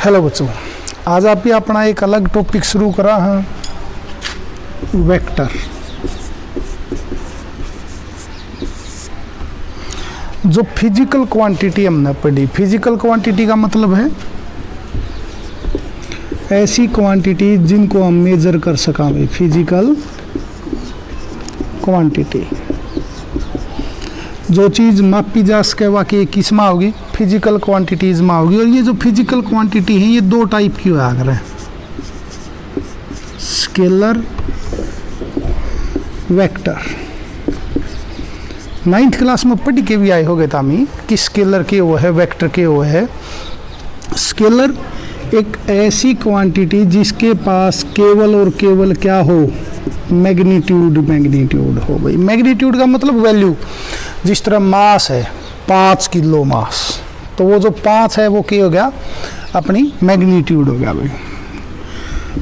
Hello बच्चों, आज आप ही अपना एक अलग टॉपिक शुरू करा है, वेक्टर। जो फिजिकल क्वांटिटी हमने पढ़ी, फिजिकल क्वांटिटी का मतलब है ऐसी क्वांटिटी जिनको हम मेजर कर सकें। फिजिकल क्वांटिटी जो चीज़ मापी जा सके वाकई किस में होगी, फिजिकल क्वांटिटीज में होगी। और ये जो फिजिकल क्वांटिटी है ये दो टाइप की हुआ कर, स्केलर, वेक्टर। 9th क्लास में पढ़ के भी आए होगे तामी कि स्केलर के वो है, वेक्टर के वो है। स्केलर एक ऐसी क्वांटिटी जिसके पास केवल और केवल क्या हो, मैग्नीट्यूड हो। भाई मैग्नीट्यूड का मतलब वैल्यू, जिस तरह मास है 5 किलो मास, तो वो जो 5 है वो क्या हो गया, अपनी मैग्नीट्यूड हो गया। भाई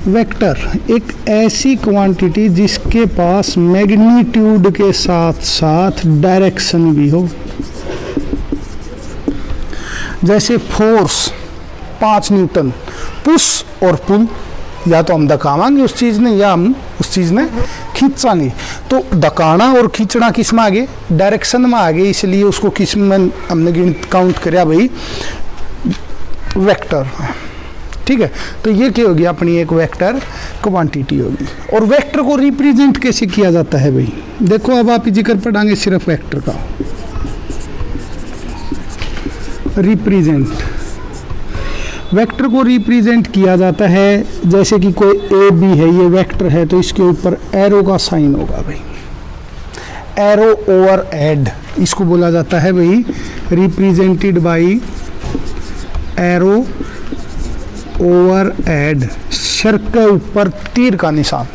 वेक्टर एक ऐसी क्वांटिटी जिसके पास मैग्नीट्यूड के साथ साथ डायरेक्शन भी हो। जैसे फोर्स 5 न्यूटन, पुश और पुल, या तो हम धकावांगे उस चीज़ ने या हम उस चीज़ ने खींचांगे। तो धकाना और खींचना किस में आगे, डायरेक्शन में आगे, इसलिए उसको किस में हमने गिनत काउंट कराया, भाई वेक्टर। ठीक है, तो ये क्या होगी, अपनी एक वेक्टर क्वांटिटी होगी। और वेक्टर को रिप्रेजेंट कैसे किया जाता है भाई, देखो अब आप जिक्र पढ़ाएंगे सिर्फ वेक्टर का। रिप्रेजेंट, वेक्टर को रिप्रेजेंट किया जाता है जैसे कि कोई ए बी है, ये वेक्टर है तो इसके ऊपर एरो का साइन होगा। भाई एरो ओवर हेड, इसको बोला जाता है भाई represented by arrow over head. Sir के ऊपर तीर का निशान।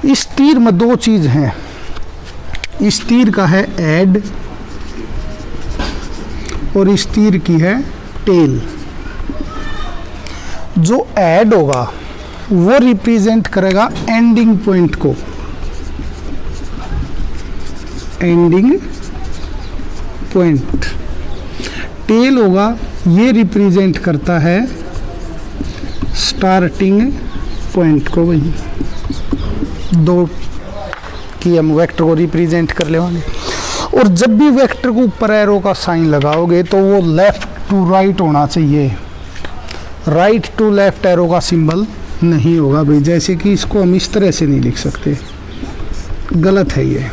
इस तीर में दो चीज हैं, इस तीर का है हेड और इस तीर की है टेल। जो ऐड होगा वो रिप्रेजेंट करेगा एंडिंग पॉइंट को, एंडिंग पॉइंट। टेल होगा ये रिप्रेजेंट करता है स्टार्टिंग पॉइंट को। वही दो की हम वेक्टर को रिप्रेजेंट कर लेंगे। और जब भी वेक्टर को ऊपर एरो का साइन लगाओगे तो वो लेफ्ट टू राइट होना चाहिए, राइट टू लेफ्ट एरो का सिंबल नहीं होगा। भाई जैसे कि इसको हम इस तरह से नहीं लिख सकते, गलत है ये।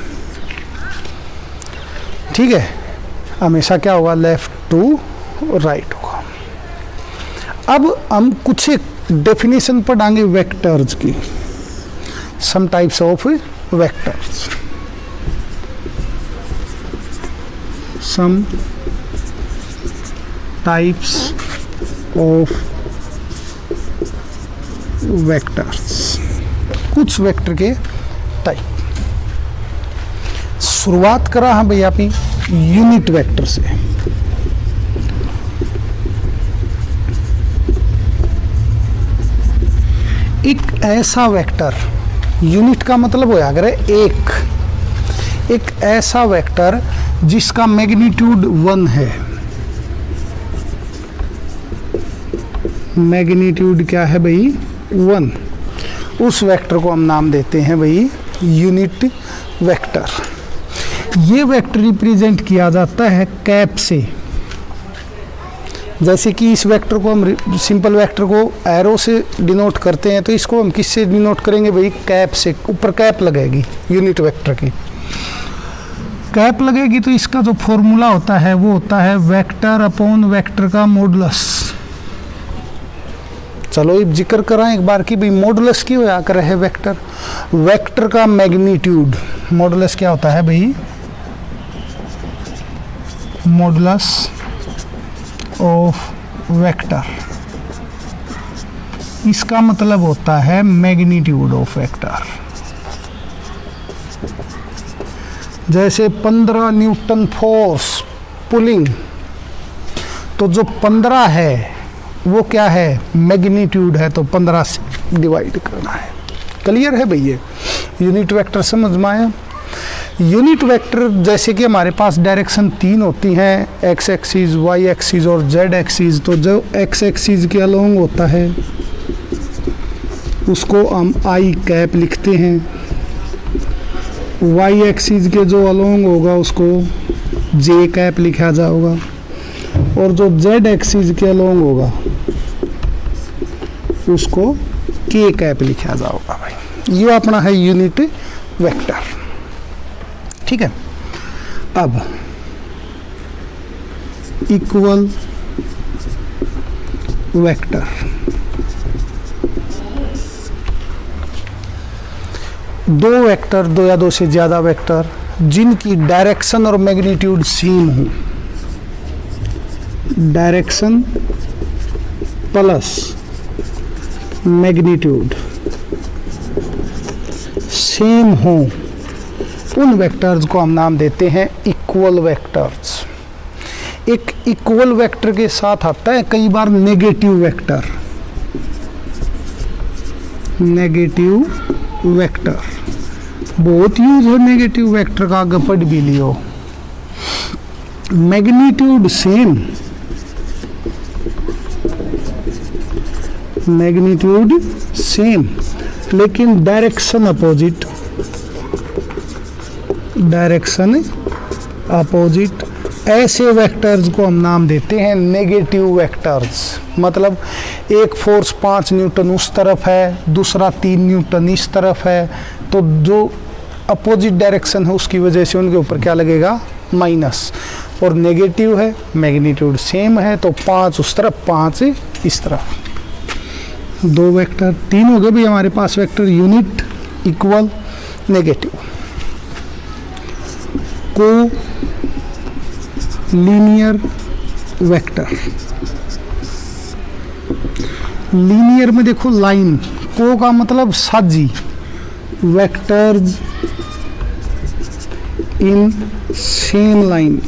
ठीक है, हमेशा क्या होगा, लेफ्ट टू राइट होगा। अब हम कुछ एक डेफिनेशन पढ़ाएंगे वेक्टर्स की, some types of vectors. Some types of vectors, कुछ वेक्टर के टाइप। शुरुआत करा है भैया अपनी यूनिट वेक्टर से। एक ऐसा वेक्टर, यूनिट का मतलब होया करे एक ऐसा वेक्टर जिसका मैग्नीट्यूड 1 है। मैग्नीट्यूड क्या है भाई, 1। उस वेक्टर को हम नाम देते हैं भाई यूनिट वेक्टर। ये वेक्टर रिप्रेजेंट किया जाता है कैप से। जैसे कि इस वेक्टर को हम सिंपल वेक्टर को एरो से डिनोट करते हैं, तो इसको हम किससे डिनोट करेंगे भाई, कैप से। ऊपर कैप लगेगी यूनिट वेक्टर की, कैप लगेगी। तो इसका जो फॉर्मूला होता है वो होता है वेक्टर अपॉन वेक्टर का मॉडुलस। चलो अब जिक्र कराएं एक बार कि भाई मॉडुलस क्यों होया कर है वेक्टर, वेक्टर का मैग्नीट्यूड। मॉडुलस क्या होता है भाई, मॉडुलस ऑफ वेक्टर, इसका मतलब होता है मैग्नीट्यूड ऑफ वेक्टर। जैसे 15 न्यूटन फोर्स पुलिंग, तो जो 15 है वो क्या है, मैग्नीट्यूड है, तो 15 से डिवाइड करना है। क्लियर है भैया, यूनिट वेक्टर समझ में आया। यूनिट वेक्टर जैसे कि हमारे पास डायरेक्शन 3 होती हैं, एक्स एक्सिस, वाई एक्सिस और जेड एक्सिस। तो जो एक्स एक्सिस के अलोंग होता है उसको हम आई कैप लिखते हैं, वाई एक्सिस के जो अलोंग होगा उसको जे कैप लिखा जाएगा, और जो जेड एक्सिस के अलोंग होगा उसको के कैप लिखा जाएगा भाई। ये अपना है यूनिट वेक्टर, ठीक है। अब इक्वल वेक्टर, दो वेक्टर, दो या दो से ज़्यादा वेक्टर जिनकी डायरेक्शन और मैग्नीट्यूड सेम हो, डायरेक्शन प्लस मैग्नीट्यूड सेम हो, उन वेक्टर्स को हम नाम देते हैं इक्वल वेक्टर्स। एक इक्वल वेक्टर के साथ आता है कई बार नेगेटिव वेक्टर, नेगेटिव वेक्टर बहुत यूज है नेगेटिव वेक्टर का, आगे पढ़ भी लियो। मैग्नीट्यूड सेम, मैग्नीट्यूड सेम लेकिन डायरेक्शन अपोजिट, डायरेक्शन अपोजिट, ऐसे वेक्टर्स को हम नाम देते हैं नेगेटिव वेक्टर्स। मतलब एक फोर्स 5 न्यूटन उस तरफ है, दूसरा 3 न्यूटन इस तरफ है, तो जो अपोजिट डायरेक्शन है उसकी वजह से उनके ऊपर क्या लगेगा, माइनस। और नेगेटिव है, मैग्नीट्यूड सेम है, तो 5 उस तरफ 5 इस तरफ। दो वेक्टर, 3 हो गए भाई हमारे पास वेक्टर, यूनिट, इक्वल, नेगेटिव। को लीनियर वेक्टर, लीनियर में देखो लाइन, को का मतलब साजी, वेक्टर्स इन सेम लाइन,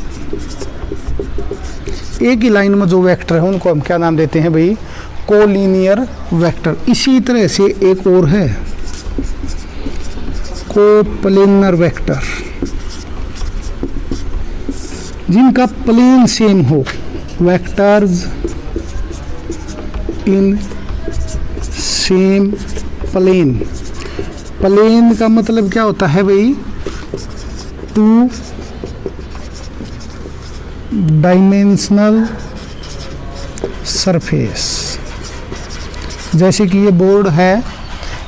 एक ही लाइन में जो वेक्टर है उनको हम क्या नाम देते हैं भाई, कोलिनियर वेक्टर। इसी तरह से एक और है कोप्लेनर वेक्टर, जिनका प्लेन सेम हो, vectors in same plane. Plane का मतलब क्या होता है भाई, 2 डायमेंशनल सरफेस। जैसे कि ये बोर्ड है,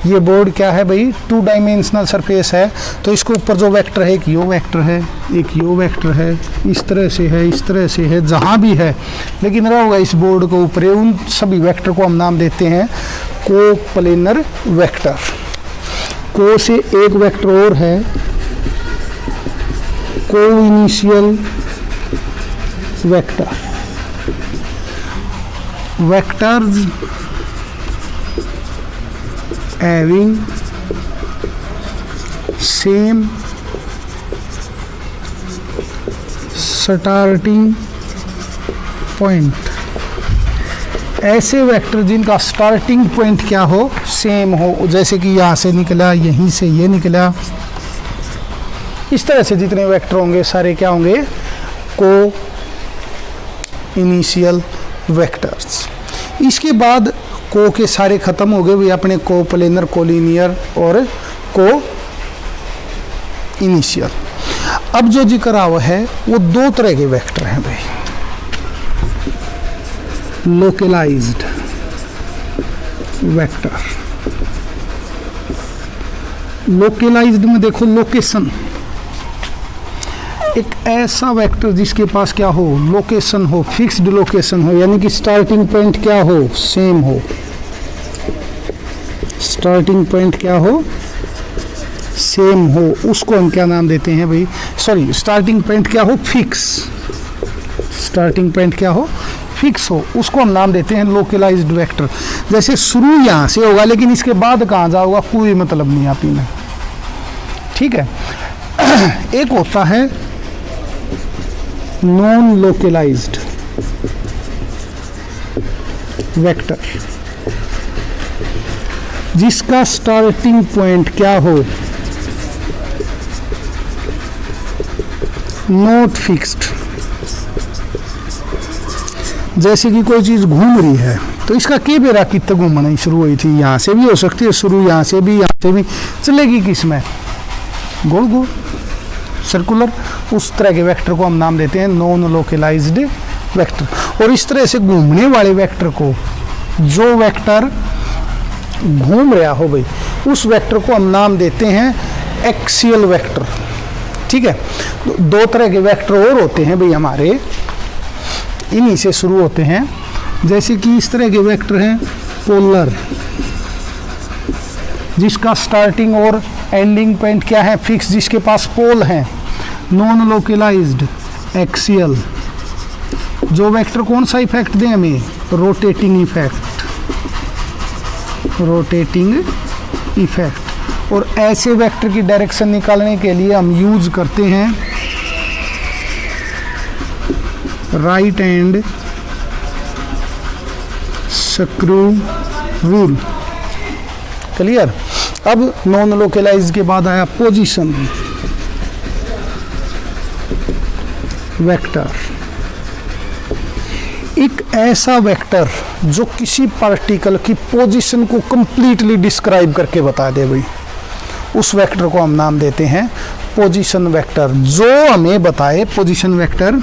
ये बोर्ड क्या है भाई, 2 डायमेंशनल सरफेस है, तो इसके ऊपर जो वेक्टर है, एक यो वेक्टर है, एक यो वेक्टर है, इस तरह से है, इस तरह से है, जहाँ भी है लेकिन रहोगा इस बोर्ड के ऊपर, उन सभी वेक्टर को हम नाम देते हैं कोप्लेनर वेक्टर। को से एक वेक्टर और है coinitial vector. Vectors having same starting point, ऐसे वेक्टर जिनका स्टार्टिंग पॉइंट क्या हो, सेम हो। जैसे कि यहाँ से निकला, यहीं से ये निकला, इस तरह से जितने वेक्टर होंगे सारे क्या होंगे, को इनिशियल वेक्टर्स। इसके बाद को के सारे खत्म हो गए भाई अपने, कोप्लेनर, कोलिनियर और को इनिशियल। अब जो जिक्र हुआ है वो 2 तरह के वेक्टर हैं भाई, लोकलाइज्ड वेक्टर। लोकलाइज्ड में देखो लोकेशन, एक ऐसा वेक्टर जिसके पास क्या हो, लोकेशन हो, फिक्स्ड लोकेशन हो, यानी कि स्टार्टिंग पॉइंट क्या हो, सेम हो। स्टार्टिंग पॉइंट क्या हो, सेम हो, उसको हम क्या नाम देते हैं भाई, सॉरी, स्टार्टिंग पॉइंट क्या हो, फिक्स। स्टार्टिंग पॉइंट क्या हो, फिक्स हो, उसको हम नाम देते हैं लोकलाइज्ड वेक्टर। जैसे शुरू यहाँ से होगा लेकिन इसके बाद कहाँ जाओगा कोई मतलब नहीं आप में, ठीक है। एक होता है नॉन लोकलाइज्ड वेक्टर, जिसका स्टार्टिंग पॉइंट क्या हो, नॉट फिक्स्ड। जैसे कि कोई चीज घूम रही है तो इसका के बेरा कितना घूमना शुरू हुई थी, यहाँ से भी हो सकती है शुरू, यहाँ से भी चलेगी किस में, गोल गोल सर्कुलर। उस तरह के वेक्टर को हम नाम देते हैं नॉन लोकलाइज्ड वेक्टर। और इस तरह से घूमने वाले वेक्टर को, जो वेक्टर घूम रहा हो भाई, उस वेक्टर को हम नाम देते हैं एक्सियल वेक्टर। ठीक है, दो तरह के वेक्टर और होते हैं भाई हमारे, इन्हीं से शुरू होते हैं। जैसे कि इस तरह के वेक्टर हैं पोलर, जिसका स्टार्टिंग और एंडिंग पॉइंट क्या है, फिक्स, जिसके पास पोल है। नॉन लोकलाइज्ड एक्सियल, जो वेक्टर कौन सा इफेक्ट दें हमें, रोटेटिंग इफेक्ट, रोटेटिंग इफेक्ट। और ऐसे वेक्टर की डायरेक्शन निकालने के लिए हम यूज करते हैं right hand screw rule. Clear. अब नॉन लोकलाइज के बाद आया पोजीशन वेक्टर। एक ऐसा वेक्टर जो किसी पार्टिकल की पोजीशन को कंप्लीटली डिस्क्राइब करके बता दे भाई, उस वेक्टर को हम नाम देते हैं पोजीशन वेक्टर। जो हमें बताए position vector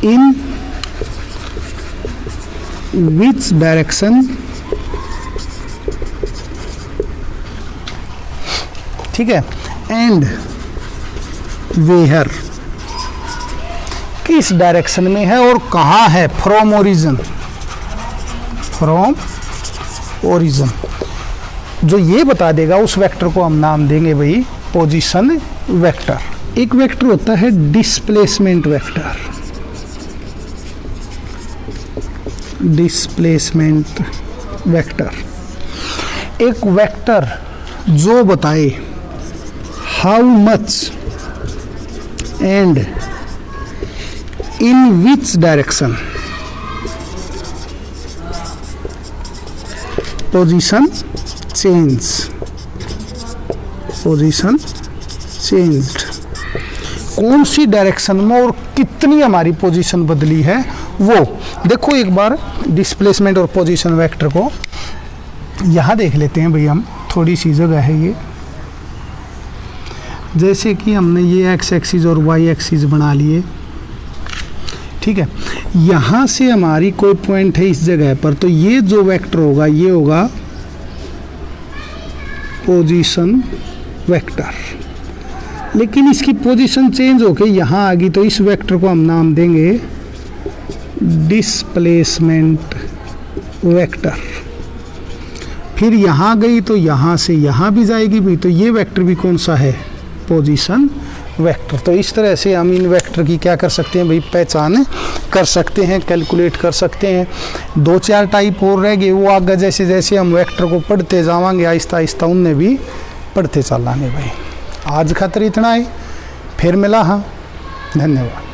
in which direction, ठीक है, एंड वेयर, किस डायरेक्शन में है और कहाँ है, फ्रॉम ओरिजिन, फ्रॉम ओरिजिन। जो ये बता देगा उस वेक्टर को हम नाम देंगे भाई पोजीशन वेक्टर। एक वेक्टर होता है डिस्प्लेसमेंट वेक्टर, डिस्प्लेसमेंट वेक्टर। एक वेक्टर जो बताए how much and in which direction position change, position changed, कौन सी डायरेक्शन में और कितनी हमारी पोजीशन बदली है वो देखो। एक बार डिस्प्लेसमेंट और पोजीशन वेक्टर को यहाँ देख लेते हैं भाई हम, थोड़ी सी जगह है ये। जैसे कि हमने ये एक्स एक्सिस और वाई एक्सिस बना लिए, ठीक है। यहाँ से हमारी कोई पॉइंट है इस जगह पर, तो ये जो वेक्टर होगा ये होगा पोजीशन वेक्टर। लेकिन इसकी पोजीशन चेंज होके यहाँ आ गई, तो इस वेक्टर को हम नाम देंगे डिस्प्लेसमेंट वेक्टर। फिर यहाँ गई तो यहाँ से यहाँ भी जाएगी भी, तो ये वेक्टर भी कौन सा है, पोजीशन वेक्टर। तो इस तरह से हम इन वेक्टर की क्या कर सकते हैं भाई, पहचान कर सकते हैं, कैलकुलेट कर सकते हैं। दो चार टाइप और रह गए, वो आगे जैसे जैसे हम वेक्टर को पढ़ते जावांगे आहिस्ता आहिस्ता उनने भी पढ़ते चलाने भाई। आज खातिर इतना ही, फिर मिला, हाँ, धन्यवाद।